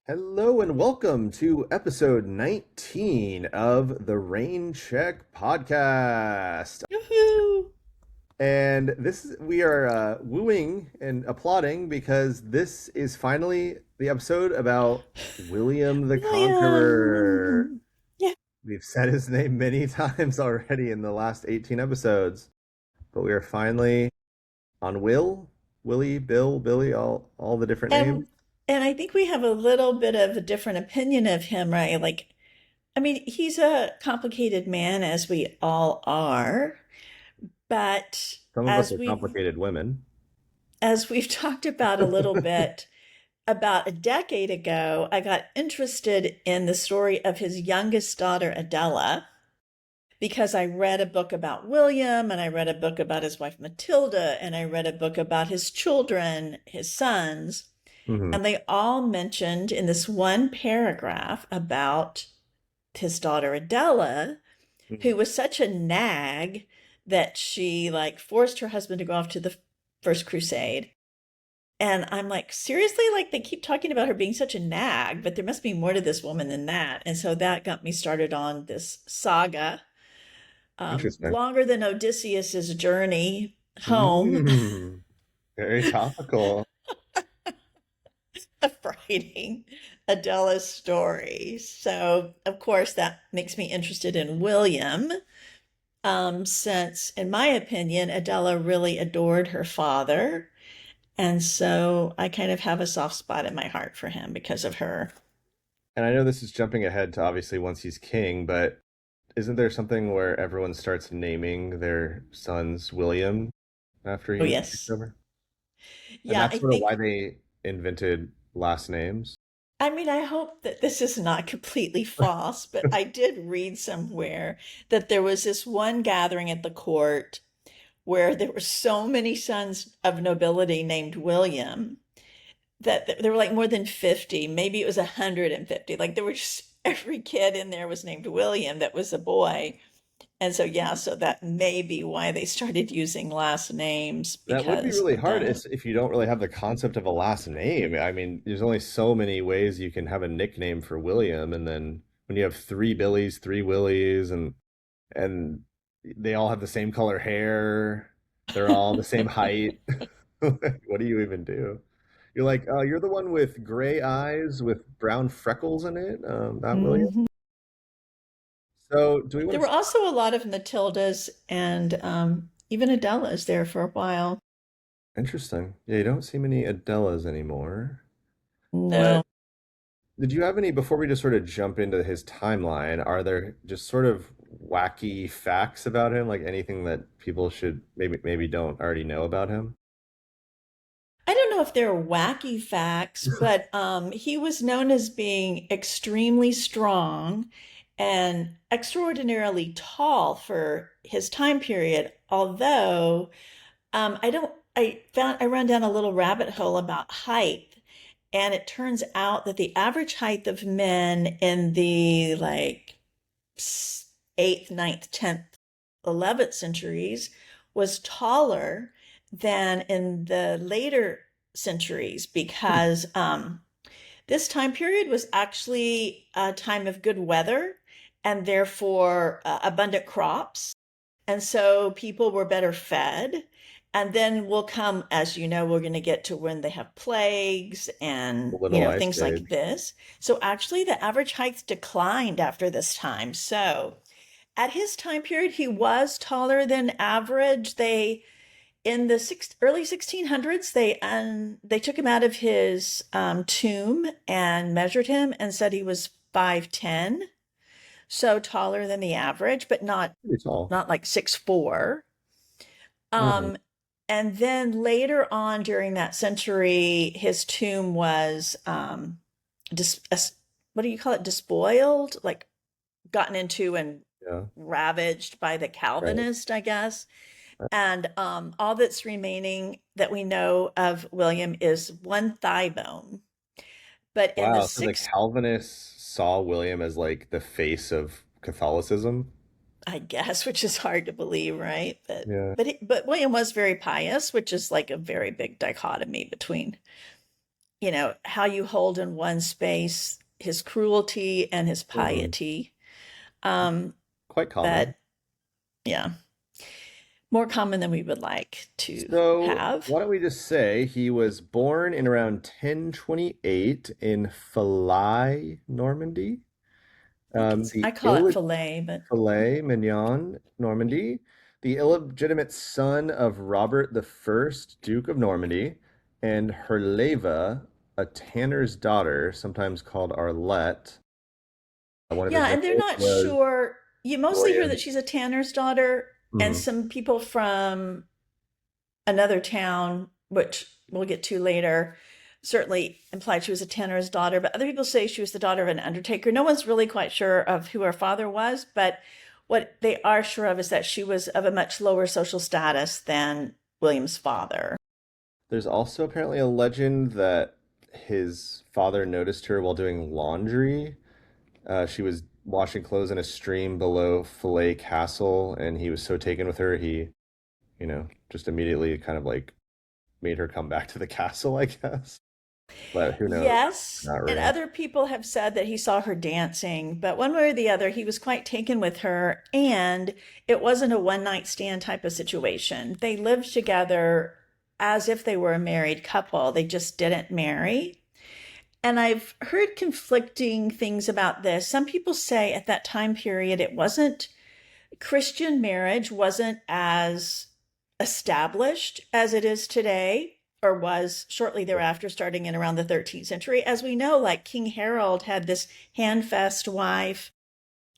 Hello and welcome to episode 19 of the Rain Check podcast. Yoo-hoo! And we are wooing and applauding because this is finally the episode about William the Conqueror. William. Yeah. We've said his name many times already in the last 18 episodes, but we are finally on Willie, Bill, Billy, all the different names. And and I think we have a little bit of a different opinion of him, right? Like, I mean, he's a complicated man, as we all are, but Some of us are complicated women. as we've talked about a little bit, about a decade ago, I got interested in the story of his youngest daughter, Adela, because I read a book about William and I read a book about his wife Matilda and I read a book about his children, his sons, Mhm. and they all mentioned in this one paragraph about his daughter Adela, Mhm. who was such a nag that she like forced her husband to go off to the first crusade. And I'm like, seriously? Like they keep talking about her being such a nag, but there must be more to this woman than that. And so that got me started on this saga, Interesting. longer than Odysseus's journey home Mm, very topical. of writing Adela's story. So, of course, that makes me interested in William, since, in my opinion, Adela really adored her father. And so I kind of have a soft spot in my heart for him because of her. And I know this is jumping ahead to obviously once he's king, but isn't there something where everyone starts naming their sons William after Oh, he takes yes. over? And Yeah, that's I sort of why think, they invented last names. I mean, I hope that this is not completely false, but I did read somewhere that there was this one gathering at the court where there were so many sons of nobility named William that there were like more than 50, maybe it was 150. Like there were just every kid in there was named William that was a boy. And so, yeah, so that may be why they started using last names That would be because really of hard that. if you don't really have the concept of a last name. I mean, there's only so many ways you can have a nickname for William, and then when you have three Billies, three Willies, and they all have the same color hair. They're all the same height. What do you even do? You're like, oh, you're the one with gray eyes with brown freckles in it. Not William. Mhm. So, do we There want were to? also a lot of Matildas and even Adelas there for a while. Interesting. Yeah, you don't see many Adelas anymore. But No. did you have any before we just sort of jump into his timeline? Are there just sort of wacky facts about him, like anything that people should maybe don't already know about him? I don't know if they're wacky facts, but he was known as being extremely strong and extraordinarily tall for his time period. Although I don't, I ran down a little rabbit hole about height, and it turns out that the average height of men in the like eighth, ninth, 10th, 11th centuries was taller than in the later centuries Hmm. because this time period was actually a time of good weather and therefore abundant crops. And so people were better fed. And then we'll come, as you know, we're going to get to when they have plagues The and, Little Ice things like Age. this. So actually, the average height declined after this time. So at his time period, he was taller than average. They in the early 1600s, they took him out of his tomb and measured him and said he was 5'10", so taller than the average, but not Pretty tall. not like 6'4". Mhm. Um, and then later on during that century, his tomb was dis- what do you call it? Despoiled, like gotten into and Yeah. ravaged by the Right. Calvinist, I guess. And all that's remaining that we know of William is one thigh bone. But in the Wow. So the sixth, Calvinists saw William as like the face of Catholicism. I guess, which is hard to believe, right? But Yeah. but William was very pious, which is like a very big dichotomy between how you hold in one space his cruelty and his Mhm. piety. Um, Quite common. but yeah, more common than we would like to So, have. why don't we just say he was born in around 1028 in Falaise, Normandy, I the call it filet, but Falaise Mignon, Normandy, the illegitimate son of Robert the First, Duke of Normandy, and Herleva, a tanner's daughter, sometimes called Arlette. One of his yeah, and they're nicknames not was sure. You mostly hear William. that she's a tanner's daughter, and Mhm. some people from another town, which we'll get to later, certainly implied she was a tanner's daughter, but other people say she was the daughter of an undertaker. No one's really quite sure of who her father was, but what they are sure of is that she was of a much lower social status than William's father. There's also apparently a legend that his father noticed her while doing laundry. She was washing clothes in a stream below Fillet Castle, and he was so taken with her, he, just immediately kind of like made her come back to the castle, I guess. But who knows? Yes, Not and real. other people have said that he saw her dancing, but one way or the other, he was quite taken with her, and it wasn't a one night stand type of situation. They lived together as if they were a married couple, they just didn't marry. And I've heard conflicting things about this. Some people say at that time period, it wasn't Christian marriage wasn't as established as it is today, or was shortly thereafter, starting in around the 13th century. As we know, like King Harold had this handfast wife,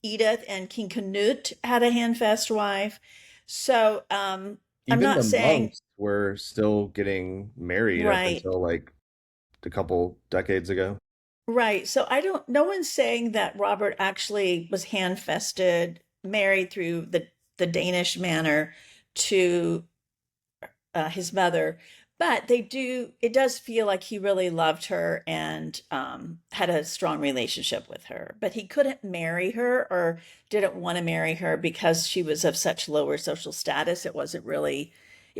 Edith, and King Canute had a handfast wife. So I'm Even not the saying, monks were still getting married up right, until like a couple decades ago. right. So I don't, no one's saying that Robert actually was handfasted, married through the Danish manner to his mother, but it does feel like he really loved her and had a strong relationship with her, but he couldn't marry her or didn't want to marry her because she was of such lower social status. It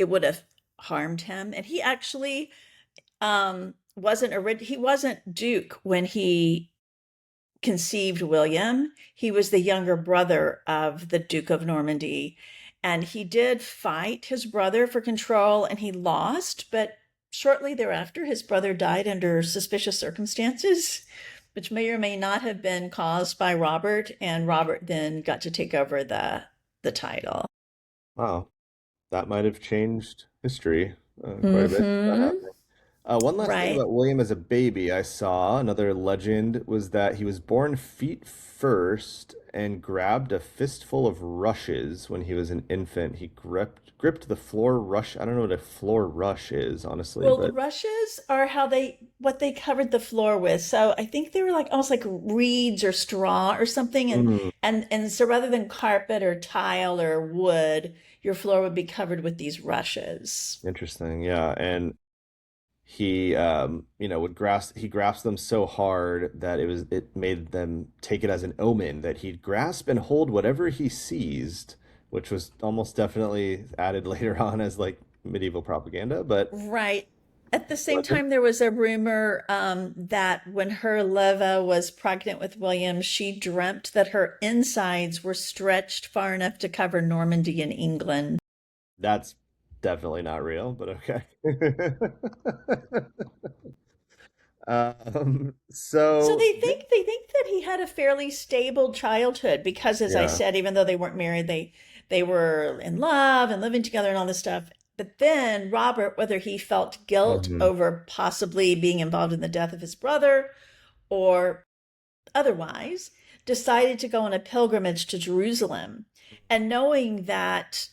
would have harmed him. And he actually he wasn't Duke when he conceived William. He was the younger brother of the Duke of Normandy. And he did fight his brother for control and he lost. But shortly thereafter, his brother died under suspicious circumstances, which may or may not have been caused by Robert. And Robert then got to take over the title. Wow, that might have changed history quite a bit. That Mm-hmm. happened. One last thing Right. about William as a baby, I saw another legend was that he was born feet first and grabbed a fistful of rushes when he was an infant. He gripped the floor rush. I don't know what a floor rush is, honestly, Well, the but rushes are what they covered the floor with. So I think they were like almost like reeds or straw or something. And mm, and so rather than carpet or tile or wood, your floor would be covered with these rushes. interesting. Yeah, and he would grasp he grasped them so hard that it made them take it as an omen that he'd grasp and hold whatever he seized, which was almost definitely added later on as like medieval propaganda, but Right. At the same legend. time, there was a rumor that when her Leva was pregnant with William, she dreamt that her insides were stretched far enough to cover Normandy and England. That's definitely not real, but okay. So So they think that he had a fairly stable childhood because, as I yeah. said, even though they weren't married, they were in love and living together and all this stuff. But then Robert, whether he felt guilt Mhm. over possibly being involved in the death of his brother or otherwise, decided to go on a pilgrimage to Jerusalem. And knowing that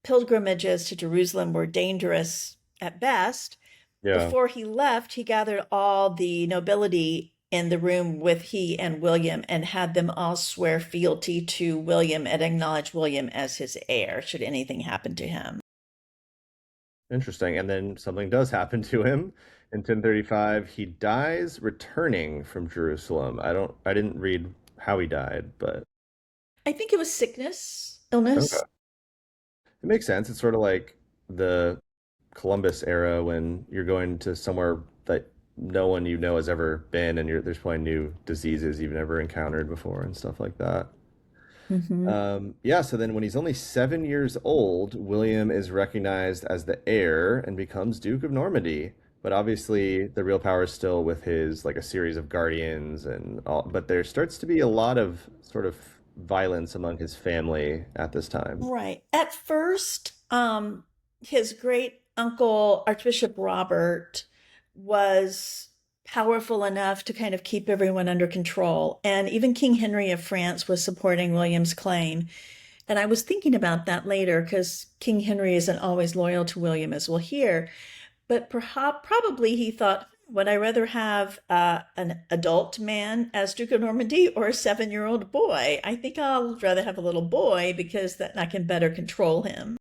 pilgrimages to Jerusalem were dangerous at best, Yeah. before he left, he gathered all the nobility in the room with he and William and had them all swear fealty to William and acknowledge William as his heir should anything happen to him. Interesting. And then something does happen to him in 1035. He dies returning from Jerusalem. I didn't read how he died, but I think it was sickness, okay. illness. It makes sense. It's sort of like the Columbus era when you're going to somewhere that no one you know has ever been, and there's probably new diseases you've never encountered before and stuff like that. Hmm. Yeah, so then when he's only 7 years old, William is recognized as the heir and becomes Duke of Normandy. But obviously, the real power is still with his like a series of guardians and all. But there starts to be a lot of sort of violence among his family at this time. Right. At first, his great uncle, Archbishop Robert, was powerful enough to kind of keep everyone under control. And even King Henry of France was supporting William's claim. And I was thinking about that later because King Henry isn't always loyal to William, as we'll hear. But perhaps, probably he thought, would I rather have an adult man as Duke of Normandy or a 7-year-old boy? I think I'll rather have a little boy because then I can better control him.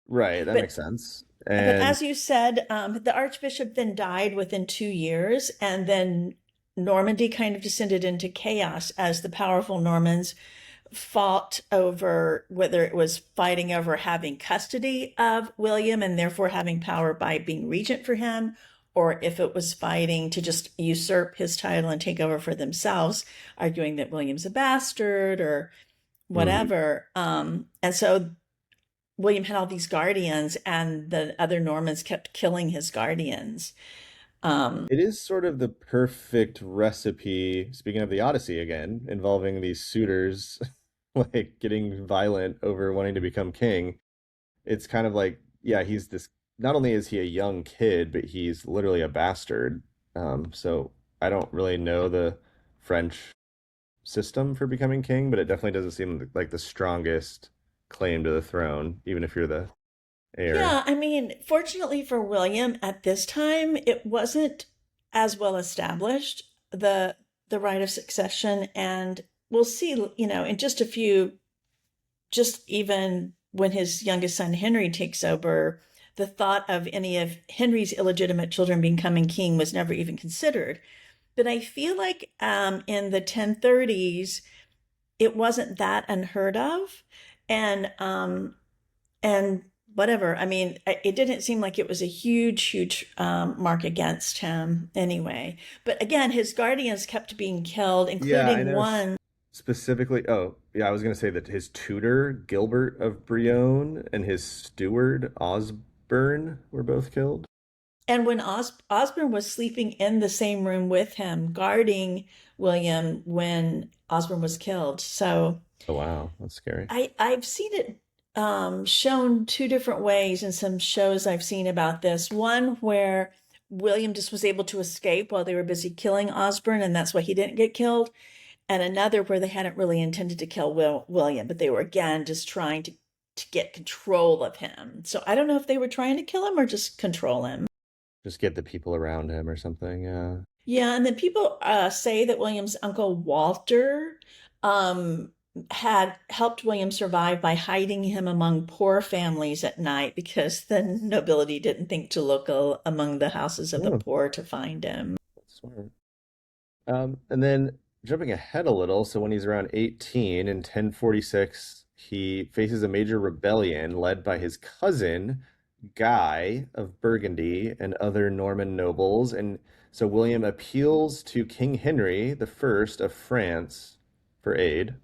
Right, that makes But sense. but And as you said, the Archbishop then died within 2 years, and then Normandy kind of descended into chaos as the powerful Normans fought over whether it was fighting over having custody of William and therefore having power by being regent for him, or if it was fighting to just usurp his title and take over for themselves, arguing that William's a bastard or mhm. whatever. And so William had all these guardians, and the other Normans kept killing his guardians. Um, It is sort of the perfect recipe, speaking of the Odyssey again, involving these suitors like getting violent over wanting to become king. It's kind of like, yeah, he's this, not only is he a young kid, but he's literally a bastard. So I don't really know the French system for becoming king, but it definitely doesn't seem like the strongest claim to the throne, even if you're the heir. Yeah, I mean, fortunately for William at this time, it wasn't as well established, the right of succession, and we'll see, in just a few, just even when his youngest son Henry takes over, the thought of any of Henry's illegitimate children becoming king was never even considered. But I feel like in the 1030s, it wasn't that unheard of, and whatever. I mean, it didn't seem like it was a huge mark against him anyway. But again, his guardians kept being killed, Yeah, I including know one. specifically. Oh, yeah, I was going to say that his tutor, Gilbert of Brienne, and his steward, Osborne, were both killed. And when Osborne was sleeping in the same room with him, guarding William when Osborne was killed. So Oh, wow, that's scary. I've seen it shown two different ways in some shows I've seen about this. One where William just was able to escape while they were busy killing Osborne, and that's why he didn't get killed. And another where they hadn't really intended to kill William, but they were again just trying to get control of him. So I don't know if they were trying to kill him or just control him. Just get the people around him or something. Yeah. Yeah, and then people say that William's uncle Walter um, had helped William survive by hiding him among poor families at night because the nobility didn't think to look among the houses of the Oh, poor to find him. that's smart. And then jumping ahead a little, so when he's around 18 in 1046, he faces a major rebellion led by his cousin, Guy of Burgundy, and other Norman nobles. And so William appeals to King Henry the First of France for aid.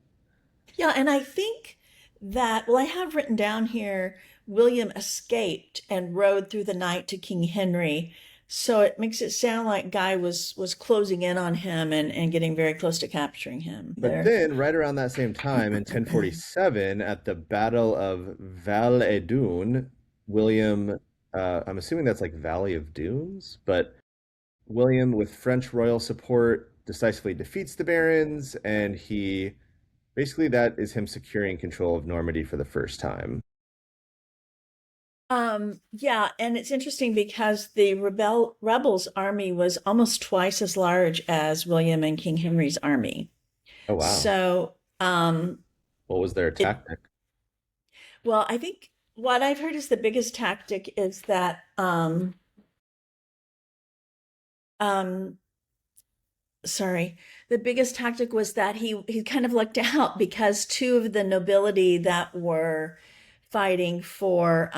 Yeah, and I think that, well, I have written down here William escaped and rode through the night to King Henry. So it makes it sound like Guy was closing in on him and getting very close to capturing him But there. then, right around that same time, in 1047, at the Battle of Val Edun, William, I'm assuming that's like Valley of Dunes, but William, with French royal support, decisively defeats the barons, and he basically that is him securing control of Normandy for the first time. Yeah, and it's interesting because the rebels army was almost twice as large as William and King Henry's army. Oh, wow. So, What was their it tactic? well, I think what I've heard is the biggest tactic is that um sorry, the biggest tactic was that he kind of lucked out because two of the nobility that were fighting for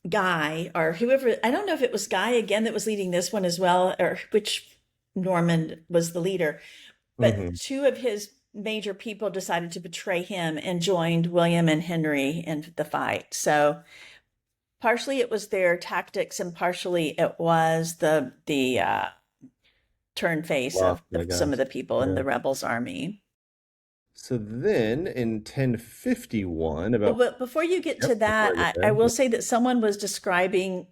Guy or whoever, I don't know if it was Guy again that was leading this one as well, or which Norman was the leader, but Hmm. two of his major people decided to betray him and joined William and Henry in the fight. So partially it was their tactics, and partially it was the turn face Bluff, I of some of guess. the people in Yeah. the rebels' army. So then in 1051, Well, about, but before you get yep, to that, before I get I there. will say that someone was describing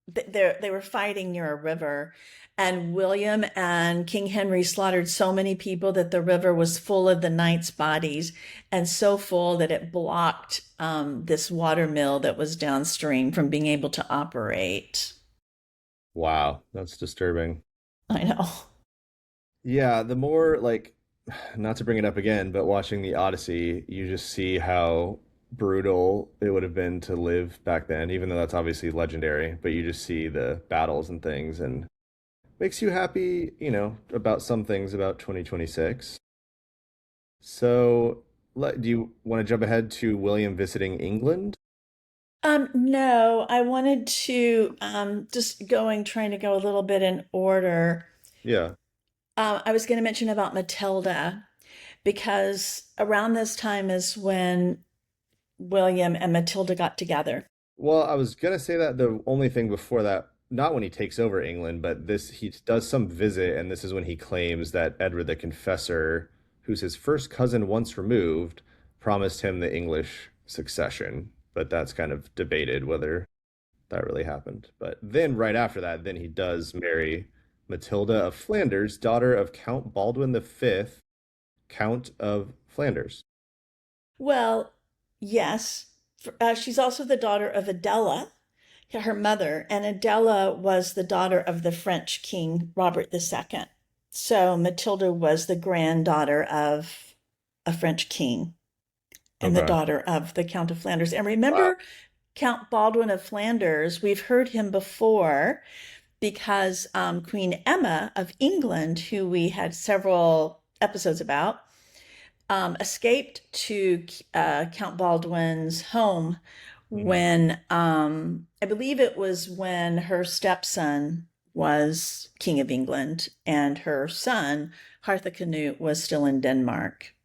they were fighting near a river, and William and King Henry slaughtered so many people that the river was full of the knights' bodies, and so full that it blocked this water mill that was downstream from being able to operate. Wow, that's disturbing. I know. Yeah, the more like, not to bring it up again, but watching the Odyssey, you just see how brutal it would have been to live back then, even though that's obviously legendary, but you just see the battles and things and makes you happy, about some things about 2026. So, do you want to jump ahead to William visiting England? No, I wanted to just trying to go a little bit in order. Yeah. I was going to mention about Matilda because around this time is when William and Matilda got together. Well, I was gonna say that the only thing before that, not when he takes over England, but this he does some visit, and this is when he claims that Edward the Confessor, who's his first cousin once removed, promised him the English succession. But that's kind of debated whether that really happened. But then right after that, then he does marry Matilda of Flanders, daughter of Count Baldwin the Fifth, Count of Flanders. Well, yes, she's also the daughter of Adela, her mother, and Adela was the daughter of the French king Robert II. So Matilda was the granddaughter of a French king and the Okay. daughter of the Count of Flanders. And Wow. remember Count Baldwin of Flanders, we've heard him before because Queen Emma of England, who we had several episodes about, escaped to Count Baldwin's home Mhm. when I believe it was when her stepson was King of England and her son, Harthacnut, was still in Denmark.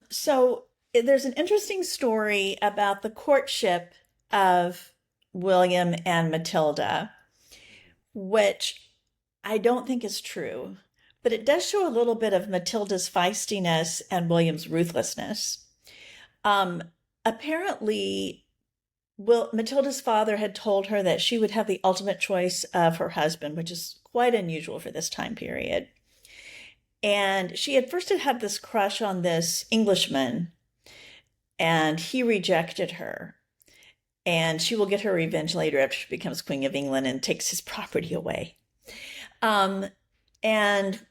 So there's an interesting story about the courtship of William and Matilda, which I don't think is true, but it does show a little bit of Matilda's feistiness and William's ruthlessness. Um, Apparently, Matilda's father had told her that she would have the ultimate choice of her husband, which is quite unusual for this time period. And she had first had this crush on this Englishman, and he rejected her. And she will get her revenge later after she becomes Queen of England and takes his property away. Um, and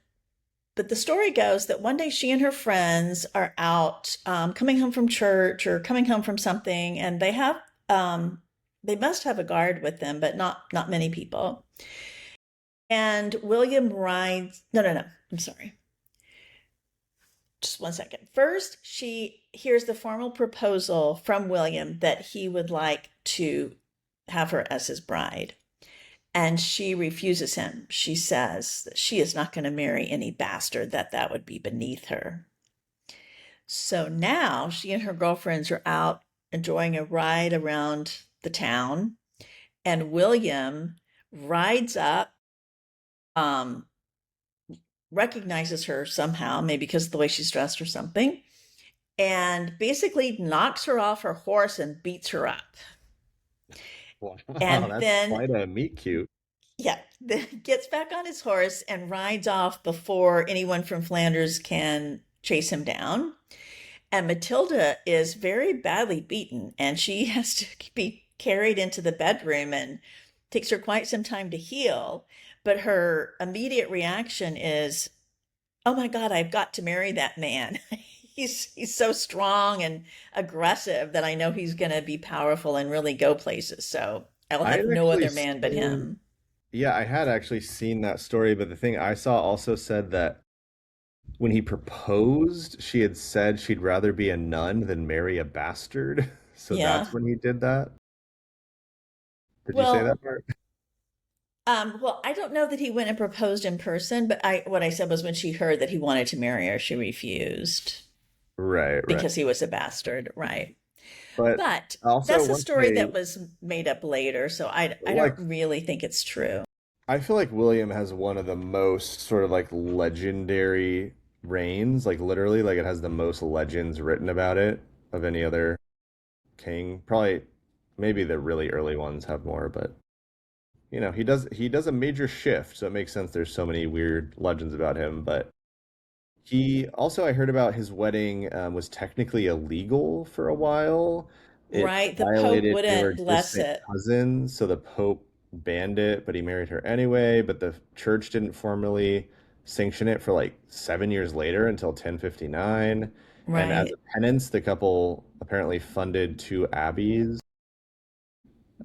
but the story goes that one day she and her friends are out coming home from church or coming home from something, and they must have a guard with them, but not many people. And William rides. No, no, no. I'm sorry. Just one second. First, she hears the formal proposal from William that he would like to have her as his bride. And she refuses him. She says that she is not going to marry any bastard, that would be beneath her. So now she and her girlfriends are out enjoying a ride around the town, and William rides up, um, recognizes her somehow, maybe because of the way she's dressed or something, and basically knocks her off her horse and beats her up. Wow, And that's then quite a meet cute. yeah, gets back on his horse and rides off before anyone from Flanders can chase him down. And Matilda is very badly beaten, and she has to be carried into the bedroom and takes her quite some time to heal. But her immediate reaction is, "Oh my God, I've got to marry that man. He's so strong and aggressive that I know he's going to be powerful and really go places. So I'll I have had no actually other man but seen, him." yeah, I had actually seen that story, but the thing I saw also said that when he proposed, she had said she'd rather be a nun than marry a bastard. So that's Yeah. when he did that. Did you say Well, that part? well, I don't know that he went and proposed in person, but I what I said was when she heard that he wanted to marry her, she refused Right, right. because he was a bastard, right? But But also that's a once story they that was made up later, so I don't like really think it's true. I feel like William has one of the most sort of like legendary reigns, like literally like it has the most legends written about it of any other king. Probably maybe the really early ones have more, but he does a major shift, so it makes sense there's so many weird legends about him, but he also, I heard about his wedding was technically illegal for a while. It Right? The Pope violated, they were wouldn't bless distant it. cousins, so the Pope banned it, but he married her anyway. But the church didn't formally sanction it for like 7 years later until 1059. And as a Right. penance, the couple apparently funded two abbeys.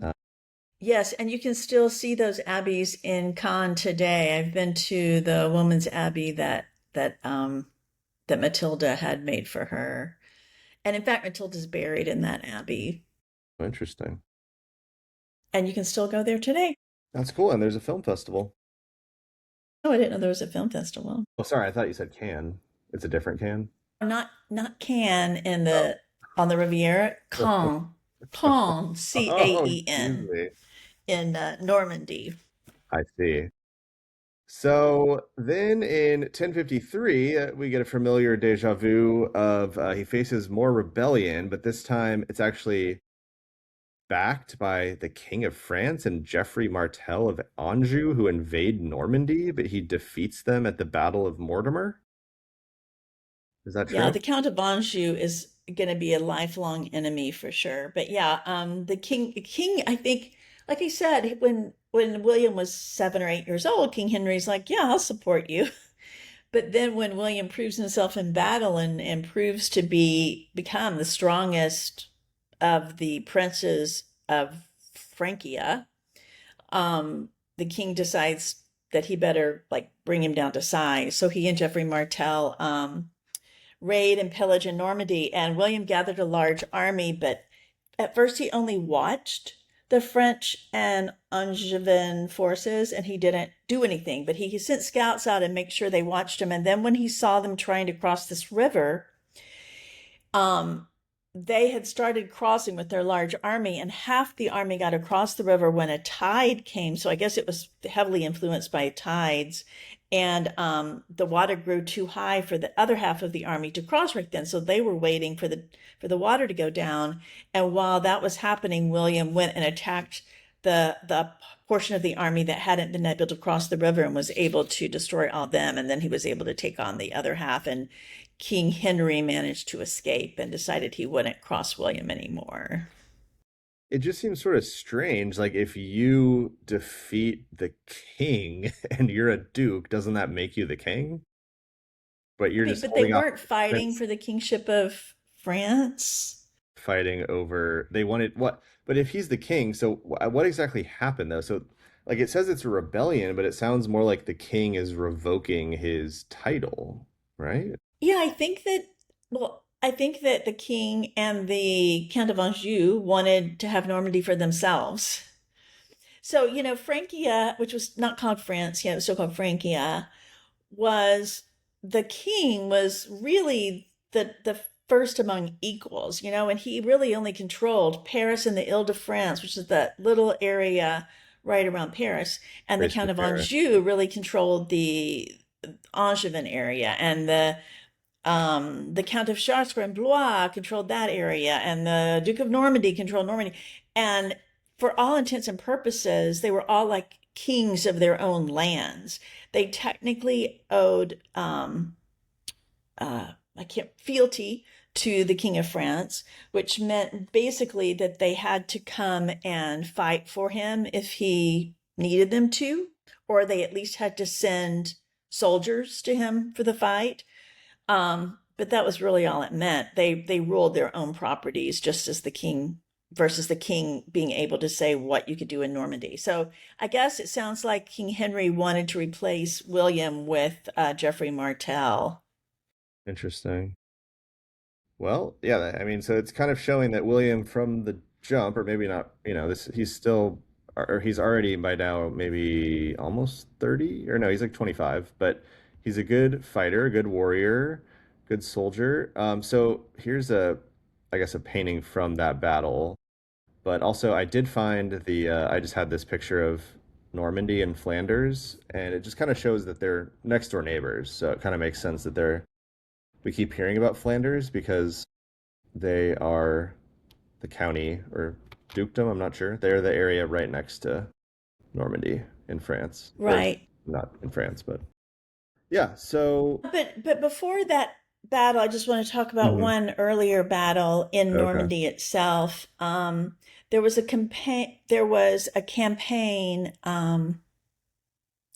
Uh, Yes, and you can still see those abbeys in Cannes today. I've been to the woman's abbey that Matilda had made for her. And in fact, Matilda's buried in that abbey. Interesting. And you can still go there today. That's cool. And there's a film festival. Oh, I didn't know there was a film festival. Oh, sorry, I thought you said Cannes. It's a different Cannes. Not Cannes in Oh. the on the Riviera, Caen, Caen, Oh, excuse Caen me. in Normandy. I see. So then in 1053, we get a familiar deja vu of he faces more rebellion, but this time it's actually backed by the King of France and Geoffrey Martel of Anjou, who invade Normandy, but he defeats them at the Battle of Mortimer. Is that Yeah, true? the Count of Anjou is going to be a lifelong enemy for sure. But yeah, the king, I think, like I said, when William was 7 or 8 years old, King Henry's like, yeah, I'll support you. But then when William proves himself in battle and proves to become the strongest of the princes of Francia, the king decides that he better like bring him down to size. So he and Geoffrey Martel raid and pillage in Normandy, and William gathered a large army, but at first he only watched the French and Angevin forces and he didn't do anything. But he sent scouts out and make sure they watched him. And then when he saw them trying to cross this river, um, they had started crossing with their large army, and half the army got across the river when a tide came. So I guess it was heavily influenced by tides. And the water grew too high for the other half of the army to cross right then. So they were waiting for the water to go down. And while that was happening, William went and attacked the portion of the army that hadn't been able to cross the river and was able to destroy all them. And then he was able to take on the other half. And King Henry managed to escape and decided he wouldn't cross William anymore. It just seems sort of strange. Like if you defeat the king and you're a duke, doesn't that make you the king? But you're just But they holding off weren't fighting prince for the kingship of France. fighting over they wanted what? But if he's the king, so what exactly happened though? So like it says it's a rebellion, but it sounds more like the king is revoking his title, right? Yeah, I think that the king and the Count of Anjou wanted to have Normandy for themselves. So, Francia, which was not called France, it was still called Francia, was the king was really the first among equals, and he really only controlled Paris and the Ile-de-France, which is that little area right around Paris, and the Grace to Count of Paris. Anjou really controlled the Angevin area, and the Count of Chartres and Blois controlled that area, and the Duke of Normandy controlled Normandy, and for all intents and purposes, they were all like kings of their own lands. They technically owed I can't fealty to the King of France, which meant basically that they had to come and fight for him if he needed them to, or they at least had to send soldiers to him for the fight. But that was really all it meant. They ruled their own properties, just as the king versus the king being able to say what you could do in Normandy. So I guess it sounds like King Henry wanted to replace William with Geoffrey Martel. Interesting. Well, yeah, I mean, so it's kind of showing that William from the jump, or maybe not, this he's still or he's already by now maybe almost 30, or no, he's like 25, but he's a good fighter, a good warrior, good soldier. So here's I guess a painting from that battle. But also, I did find I just had this picture of Normandy and Flanders, and it just kind of shows that they're next door neighbors. So it kind of makes sense that we keep hearing about Flanders because they are the county or dukedom, I'm not sure. They're the area right next to Normandy in France, or Right. not in France, but yeah. So, But before that battle, I just want to talk about mhm. one earlier battle in Okay. Normandy itself. There was a campaign. There was a campaign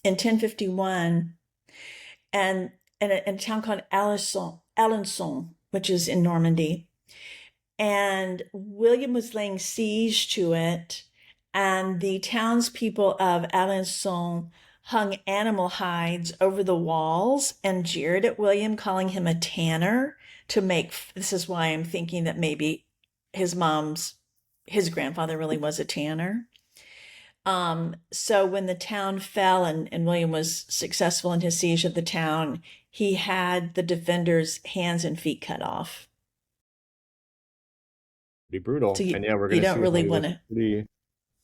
in 1051, and in a town called Alençon, which is in Normandy, and William was laying siege to it, and the townspeople of Alençon hung animal hides over the walls and jeered at William, calling him a tanner to make. This is why I'm thinking that maybe his mom's, his grandfather really was a tanner. So when the town fell and William was successful in his siege of the town, he had the defenders' hands and feet cut off. Be So brutal. And yeah, we're you gonna don't see how really he want was to pretty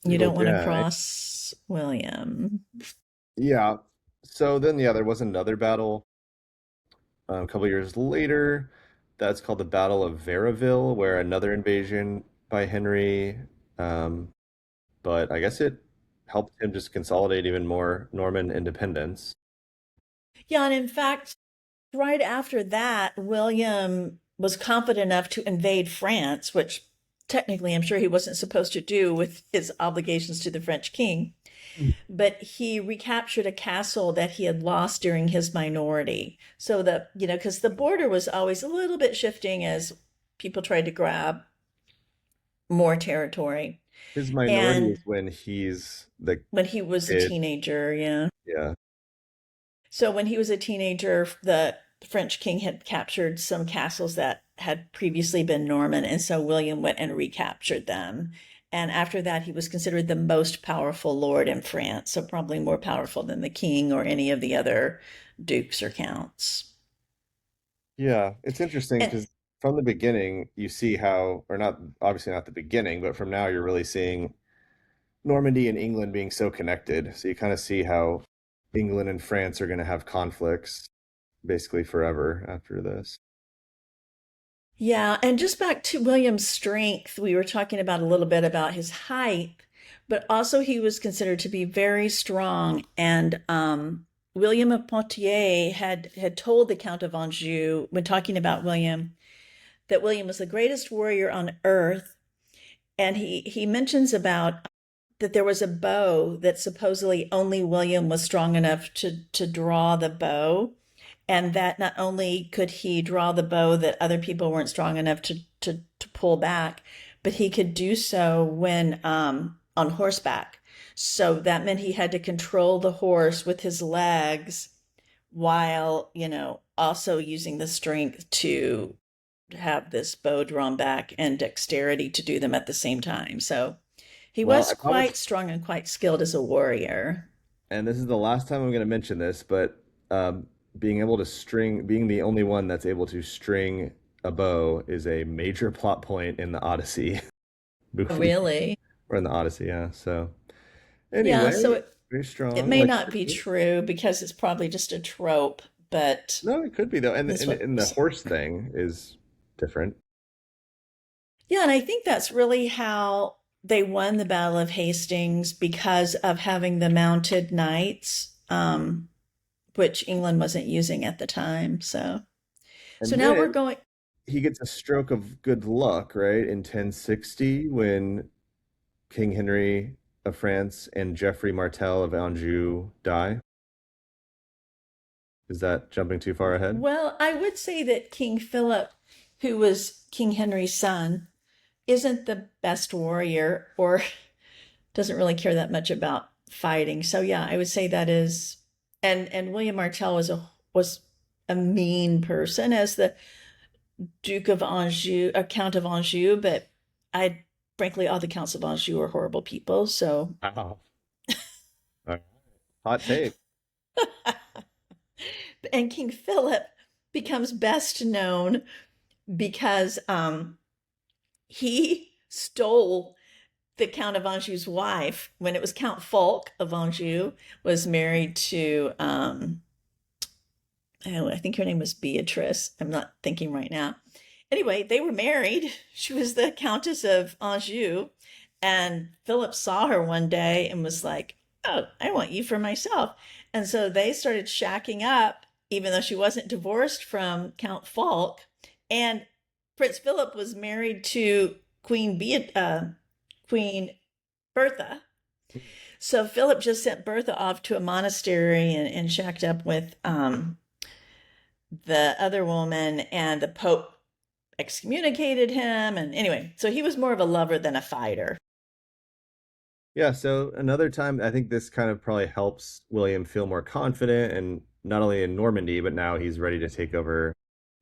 you brutal. don't want to Yeah. cross William. Yeah. So then, yeah, there was another battle a couple years later. That's called the Battle of Varaville, where another invasion by Henry. Um, but I guess it helped him just consolidate even more Norman independence. Yeah, and in fact, right after that, William was confident enough to invade France, which technically I'm sure he wasn't supposed to do with his obligations to the French king. But he recaptured a castle that he had lost during his minority. So because the border was always a little bit shifting as people tried to grab more territory. His minority And is when he's the when he was a kid. teenager, yeah. Yeah. So when he was a teenager, the French king had captured some castles that had previously been Norman, and so William went and recaptured them. And after that, he was considered the most powerful lord in France, so probably more powerful than the king or any of the other dukes or counts. Yeah. It's interesting And because from the beginning, you see how, or not, obviously not the beginning, but from now, you're really seeing Normandy and England being so connected. So you kind of see how England and France are going to have conflicts basically forever after this. yeah, and just back to William's strength, we were talking about a little bit about his height, but also he was considered to be very strong. And William of Poitiers had told the Count of Anjou when talking about William that William was the greatest warrior on earth, and he mentions about that there was a bow that supposedly only William was strong enough to draw the bow, and that not only could he draw the bow that other people weren't strong enough to pull back, but he could do so when on horseback. So that meant he had to control the horse with his legs while, also using the strength to have this bow drawn back and dexterity to do them at the same time. So he Well, was I promise, quite strong and quite skilled as a warrior. and this is the last time I'm going to mention this, but being able to string, being the only one that's able to string a bow is a major plot point in the Odyssey movie, Really? or in the Odyssey, yeah. So Yeah, anyway, so very it strong. may Like, not be true because it's probably just a trope, but no, it could be though, and this and the was, horse thing is different. yeah, and I think that's really how they won the Battle of Hastings because of having the mounted knights, which England wasn't using at the time. So And now we're then going. he gets a stroke of good luck, right, in 1060 when King Henry of France and Geoffrey Martel of Anjou die. Is that jumping too far ahead? Well, I would say that King Philip, who was King Henry's son, isn't the best warrior or doesn't really care that much about fighting. So yeah, I would say that is, and William Martel was a mean person as the Duke of Anjou, Count of Anjou, but I frankly, all the counts of Anjou are horrible people. So, Wow. All right. Hot take. and King Philip becomes best known because he stole the Count of Anjou's wife when it was Count Fulk of Anjou was married to I think her name was Beatrice. I'm not thinking right now. Anyway, they were married. She was the Countess of Anjou, and Philip saw her one day and was like, "Oh, I want you for myself." And so they started shacking up, even though she wasn't divorced from Count Fulk. And Prince Philip was married to Queen Bertha. So Philip just sent Bertha off to a monastery and shacked up with the other woman, and the Pope excommunicated him. And anyway, so he was more of a lover than a fighter. Yeah, so another time, I think this kind of probably helps William feel more confident, and not only in Normandy, but now he's ready to take over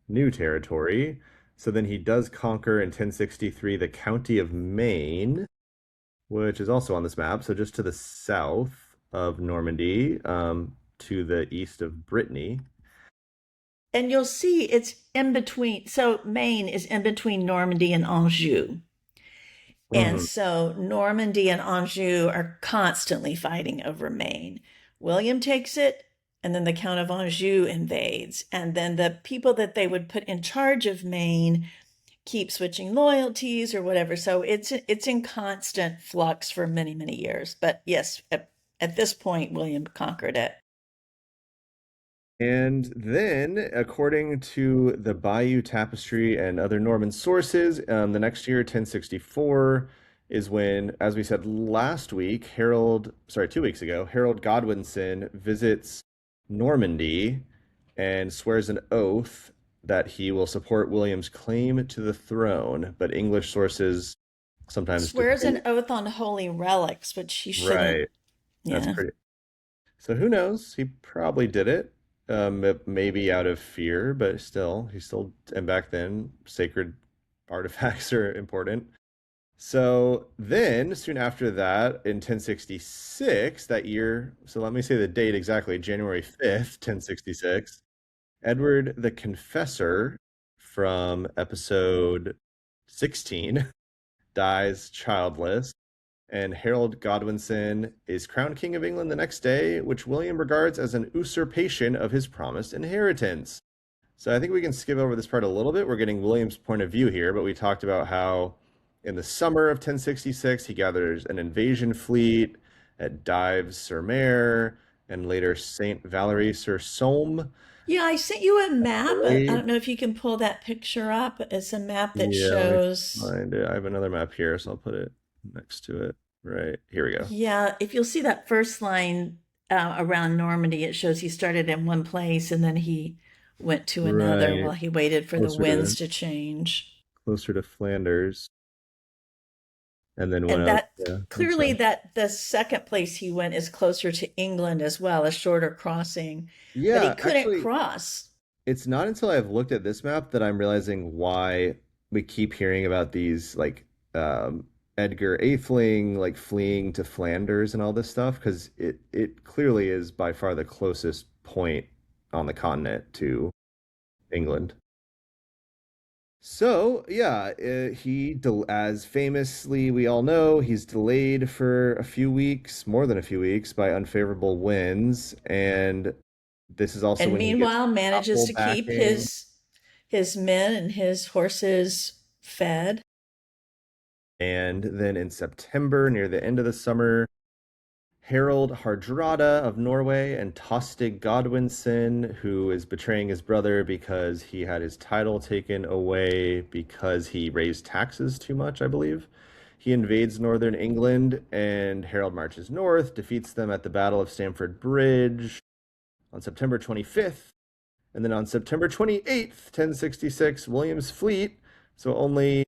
new territory. So then he does conquer in 1063 the County of Maine, which is also on this map. So just to the south of Normandy, to the east of Brittany. And you'll see it's in between. So Maine is in between Normandy and Anjou. And Mhm. so Normandy and Anjou are constantly fighting over Maine. William takes it, and then the Count of Anjou invades. And then the people that they would put in charge of Maine keep switching loyalties or whatever. So it's in constant flux for many, many years. But yes, at this point, William conquered it. And then, according to the Bayeux Tapestry and other Norman sources, the next year, 1064, is when, as we said last week, 2 weeks ago, Harold Godwinson visits Normandy and swears an oath that he will support William's claim to the throne. But English sources sometimes Swears debate. an oath on holy relics, which he shouldn't. Right. That's Yeah. pretty. So who knows? He probably did it. Maybe out of fear, but still, and back then, sacred artifacts are important. So then, soon after that, in 1066, that year, so let me say the date exactly, January 5th, 1066, Edward the Confessor from episode 16 dies childless, and Harold Godwinson is crowned King of England the next day, which William regards as an usurpation of his promised inheritance. So I think we can skip over this part a little bit. We're getting William's point of view here, but we talked about how in the summer of 1066 he gathers an invasion fleet at Dives-sur-Mer and later Saint Valery-sur-Somme. Yeah, I sent you a map. I Parade. don't know if you can pull that picture up. It's a map that Yeah, let me shows, find it. I have another map here, so I'll put it next to it. Right, here we go. yeah, if you'll see that first line around Normandy, it shows he started in one place and then he went to another Right, while he waited for the closer winds to to change. closer to Flanders, and then went And out. that Yeah, I'm clearly sorry. that the second place he went is closer to England as well, a shorter crossing, but he Yeah, couldn't actually, cross. it's not until I've looked at this map that I'm realizing why we keep hearing about these like Edgar Atheling like fleeing to Flanders and all this stuff because it clearly is by far the closest point on the continent to England. So, yeah, as famously we all know, he's delayed for a few weeks, more than a few weeks, by unfavorable winds, and this is also And when he gets meanwhile manages papal to keep backing. his men and his horses fed. And then in September, near the end of the summer, Harald Hardrada of Norway and Tostig Godwinson, who is betraying his brother because he had his title taken away because he raised taxes too much, I believe. He invades northern England, and Harold marches north, defeats them at the Battle of Stamford Bridge on September 25th. And then on September 28th, 1066, William's fleet, so only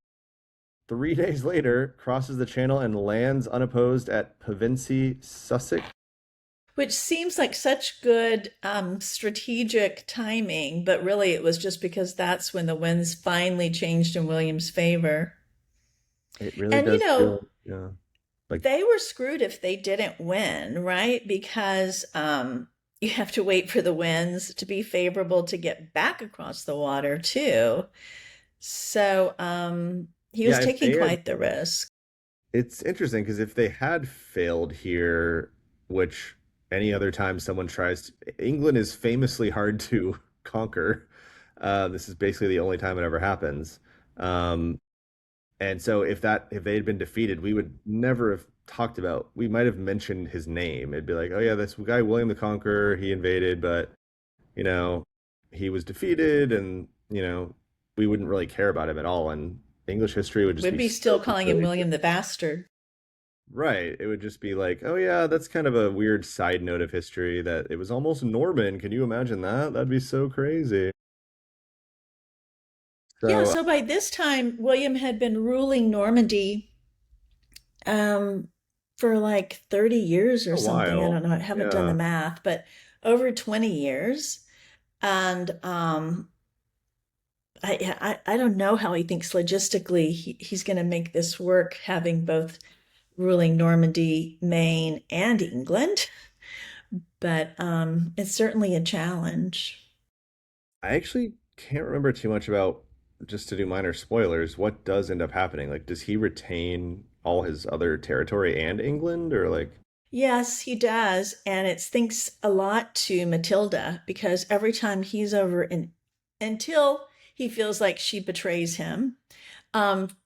3 days later, crosses the channel and lands unopposed at Pevensey, Sussex. Which seems like such good strategic timing, but really it was just because that's when the winds finally changed in William's favor. It really And does feel, yeah, like, they were screwed if they didn't win, right? Because you have to wait for the winds to be favorable to get back across the water, too. So he was yeah, if taking they had, quite the risk. it's interesting because if they had failed here, which any other time someone tries to, England is famously hard to conquer. This is basically the only time it ever happens. Um, And so if they had been defeated, we would never have talked about. We might have mentioned his name. It'd be like, oh yeah, this guy William the Conqueror, he invaded, but you know, he was defeated, and we wouldn't really care about him at all. And English history would just We'd be be still so calling him completely William the Bastard. right. It would just be like, oh yeah, that's kind of a weird side note of history that it was almost Norman. Can you imagine that? That'd be so crazy. Yeah, So, so by this time, William had been ruling Normandy um, for like 30 years or a something. I while, don't know. I haven't done the yeah. math, but over 20 years. And I don't know how he thinks logistically he's going to make this work, having both ruling Normandy, Maine, and England. But it's certainly a challenge. I actually can't remember too much about, just to do minor spoilers, what does end up happening. Like, does he retain all his other territory and England, or like, Yes, he does. And it's thanks a lot to Matilda because every time he's over in, until he feels like she betrays him,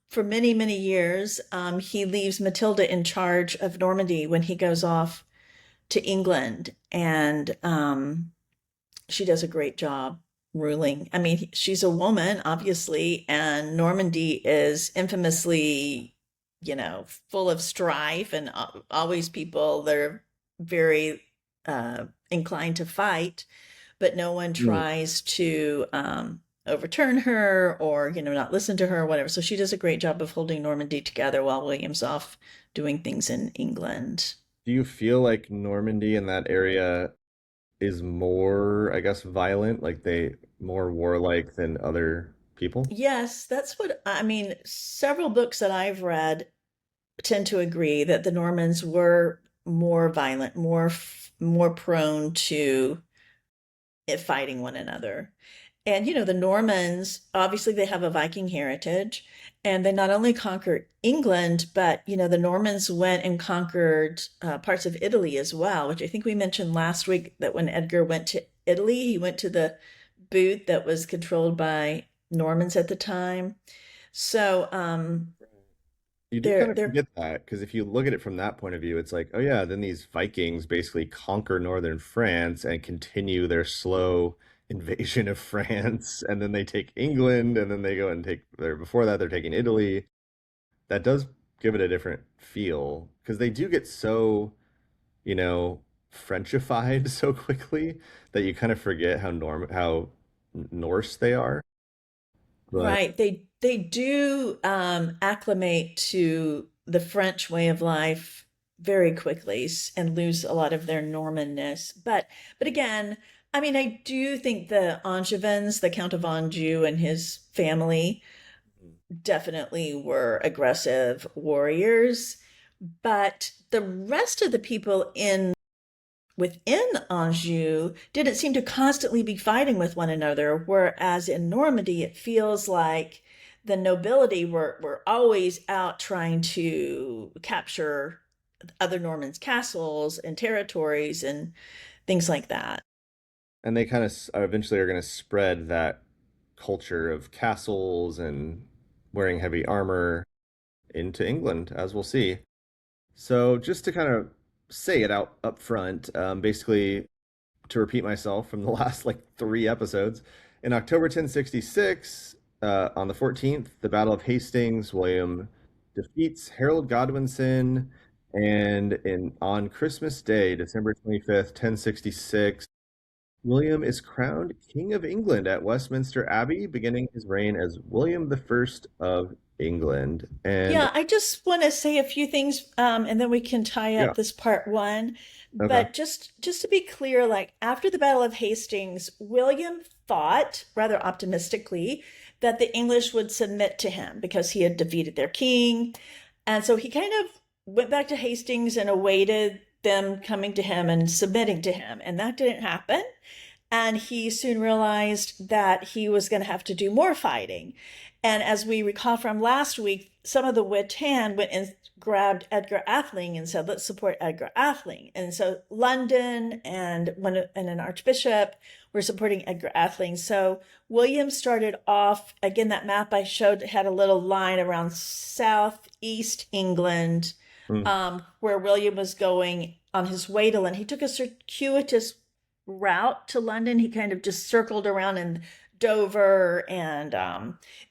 for many, many years, he leaves Matilda in charge of Normandy when he goes off to England. And she does a great job ruling. I mean, she's a woman, obviously, and Normandy is infamously, full of strife and always people that are very inclined to fight, but no one hmm, tries to overturn her or, not listen to her or whatever. So she does a great job of holding Normandy together while William's off doing things in England. do you feel like Normandy in that area is more, I guess, violent, like they more warlike than other people? Yes, that's what I mean. Several books that I've read tend to agree that the Normans were more violent, more prone to fighting one another. And the Normans, obviously they have a Viking heritage, and they not only conquered England, but the Normans went and conquered parts of Italy as well, which I think we mentioned last week that when Edgar went to Italy, he went to the boot that was controlled by Normans at the time. So You do kind of they're forget that because if you look at it from that point of view, it's like, oh yeah, then these Vikings basically conquer northern France and continue their slow invasion of France, and then they take England, and then they go and take their before that they're taking Italy. That does give it a different feel because they do get so, you know, Frenchified so quickly that you kind of forget how Norse they are. But Right. They do acclimate to the French way of life very quickly and lose a lot of their Normanness. But again, I mean, I do think the Angevins, the Count of Anjou and his family definitely were aggressive warriors, but the rest of the people in within Anjou didn't seem to constantly be fighting with one another, whereas in Normandy, it feels like the nobility were always out trying to capture other Normans' castles and territories and things like that. and they kind of eventually are going to spread that culture of castles and wearing heavy armor into England, as we'll see. So, just to kind of say it out up front, basically to repeat myself from the last like three episodes, in October 1066, on the 14th, the Battle of Hastings, William defeats Harold Godwinson, and on Christmas Day, December 25th, 1066. William is crowned King of England at Westminster Abbey, beginning his reign as William the First of England. And Yeah, I just want to say a few things, and then we can tie yeah, up this part one. okay. But just to be clear, like after the Battle of Hastings, William thought rather optimistically that the English would submit to him because he had defeated their king. And so he kind of went back to Hastings and awaited them coming to him and submitting to him. And that didn't happen. And he soon realized that he was going to have to do more fighting. And as we recall from last week, some of the Witan went and grabbed Edgar Atheling and said, let's support Edgar Atheling. And so London and an archbishop were supporting Edgar Atheling. So William started off, again, that map I showed had a little line around southeast England, Mm. where William was going on his way to London. He took a circuitous route to London. He kind of just circled around in Dover and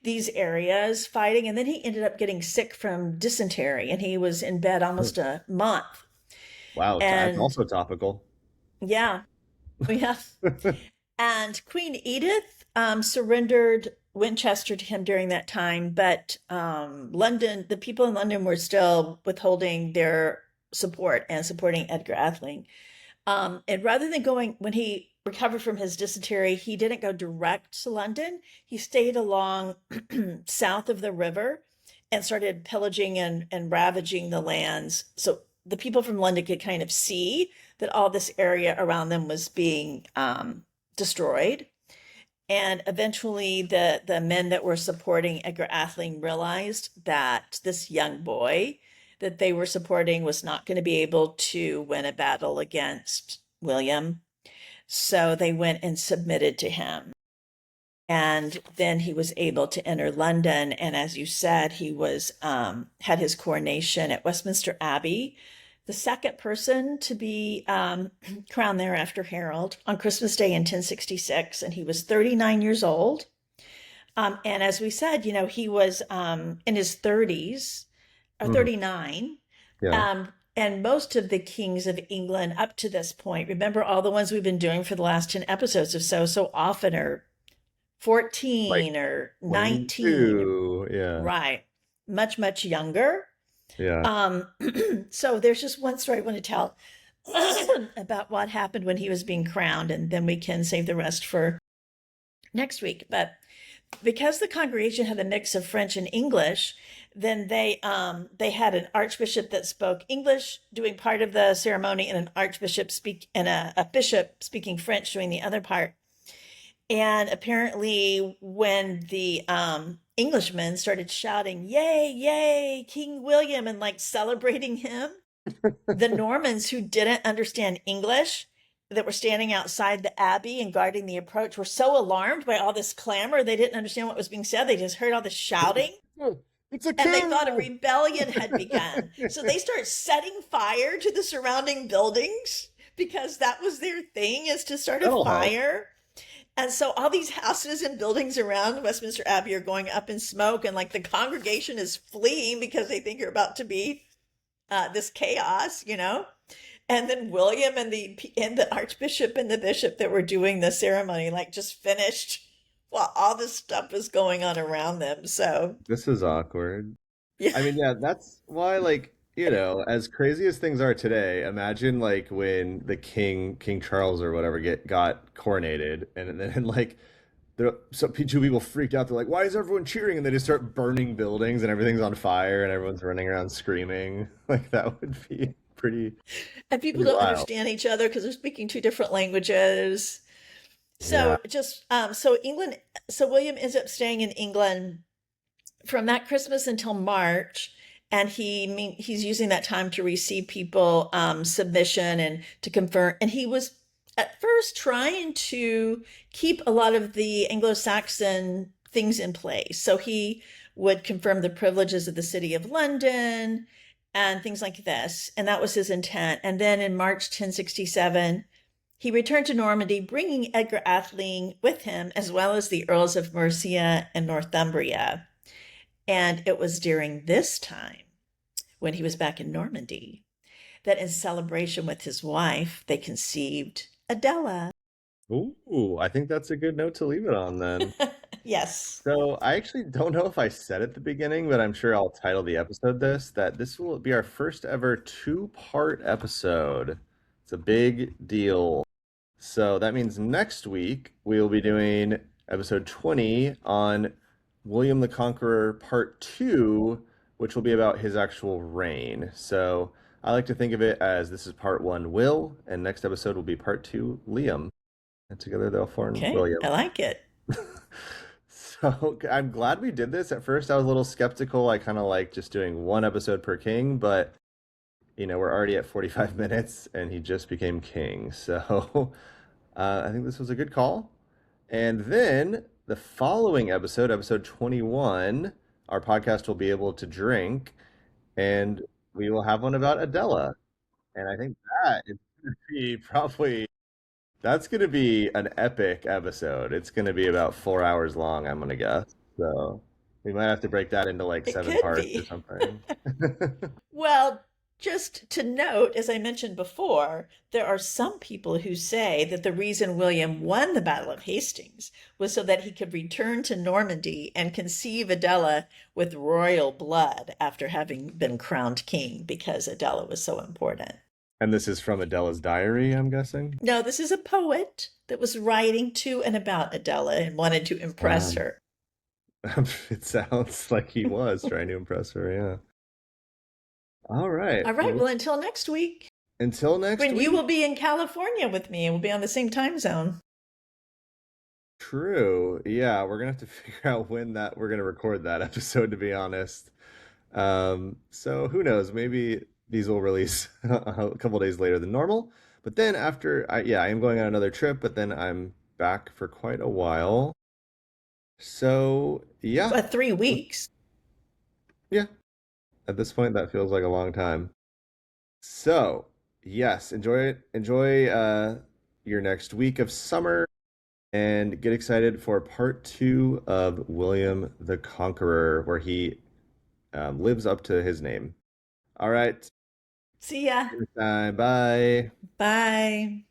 these areas fighting. And then he ended up getting sick from dysentery and he was in bed almost a month. Wow, that's And also topical. yeah, yeah. And Queen Edith surrendered Winchester to him during that time, but London, the people in London were still withholding their support and supporting Edgar Atheling. And rather than going, when he recovered from his dysentery, he didn't go direct to London. He stayed along south of the river and started pillaging and ravaging the lands. So the people from London could kind of see that all this area around them was being destroyed. And eventually, the men that were supporting Edgar Atheling realized that this young boy that they were supporting was not going to be able to win a battle against William. So they went and submitted to him. And then he was able to enter London. And as you said, he was had his coronation at Westminster Abbey, the second person to be crowned there after Harold on Christmas Day in 1066. And he was 39 years old. And as we said, you know, he was in his 30s or Mhm. 39. Yeah. And most of the kings of England up to this point, remember all the ones we've been doing for the last 10 episodes of so often are Like 14 or 19, 22. Yeah. right? Much, much younger. Yeah. Um, so there's just one story I want to tell about what happened when he was being crowned, and then we can save the rest for next week. But because the congregation had a mix of French and English, then they had an archbishop that spoke English doing part of the ceremony, and an archbishop speak and a bishop speaking French doing the other part. And apparently, when the Englishmen started shouting, "Yay, yay, King William," and like celebrating him, the Normans who didn't understand English that were standing outside the abbey and guarding the approach were so alarmed by all this clamor, they didn't understand what was being said. They just heard all this shouting It's a and they thought a coup. rebellion had begun. So they start setting fire to the surrounding buildings because that was their thing, is to start a That'll help. fire. And so all these houses and buildings around Westminster Abbey are going up in smoke, and like the congregation is fleeing because they think you're about to be this chaos, you know. And then William and the archbishop and the bishop that were doing the ceremony like just finished while all this stuff was going on around them. So This is awkward. yeah, I mean, yeah, that's why, like, as crazy as things are today, imagine like when the King Charles or whatever got coronated, and then like two people freaked out. They're like, "Why is everyone cheering?" And they just start burning buildings, and everything's on fire, and everyone's running around screaming. Like that would be and people pretty don't wild. understand each other because they're speaking two different languages. Yeah. So just so England, so William ends up staying in England from that Christmas until March, and he's using that time to receive people submission and to confirm. And he was at first trying to keep a lot of the Anglo-Saxon things in place. So he would confirm the privileges of the city of London and things like this, and that was his intent. And then in March 1067, he returned to Normandy, bringing Edgar Atheling with him, as well as the Earls of Mercia and Northumbria. And it was during this time, when he was back in Normandy, that in celebration with his wife, they conceived Adela. Ooh, I think that's a good note to leave it on then. Yes. So I actually don't know if I said at the beginning, but I'm sure I'll title the episode this, that this will be our first ever two-part episode. It's a big deal. So that means next week we will be doing episode 20 on William the Conqueror Part 2, which will be about his actual reign. So I like to think of it as this is Part 1 Will, and next episode will be Part 2 Liam. And together they'll form Okay, William. I like it. So I'm glad we did this. At first, I was a little skeptical. I kind of like just doing one episode per king, but we're already at 45 minutes and he just became king. So I think this was a good call. And then the following episode, episode 21, our podcast will be able to drink and we will have one about Adela. And I think that is going to be probably that's going to be an epic episode. It's going to be about 4 hours long, I'm going to guess. So we might have to break that into like It seven could parts or be. something. Well, just to note, as I mentioned before, there are some people who say that the reason William won the Battle of Hastings was so that he could return to Normandy and conceive Adela with royal blood after having been crowned king, because Adela was so important. And this is from Adela's diary, I'm guessing. No, this is a poet that was writing to and about Adela and wanted to impress Wow. her. It sounds like he was trying to impress her, yeah. All right. All right, Well, well, until next week, until next when you will week. be in California with me and we'll be on the same time zone. True. Yeah, we're gonna have to figure out when that we're gonna record that episode, to be honest. So who knows? Maybe these will release a couple days later than normal. But then I am going on another trip, but then I'm back for quite a while. So yeah, 3 weeks. yeah. At this point, that feels like a long time. So yes, enjoy your next week of summer, and get excited for part two of William the Conqueror, where he lives up to his name. All right. See ya. Next time. Bye. Bye.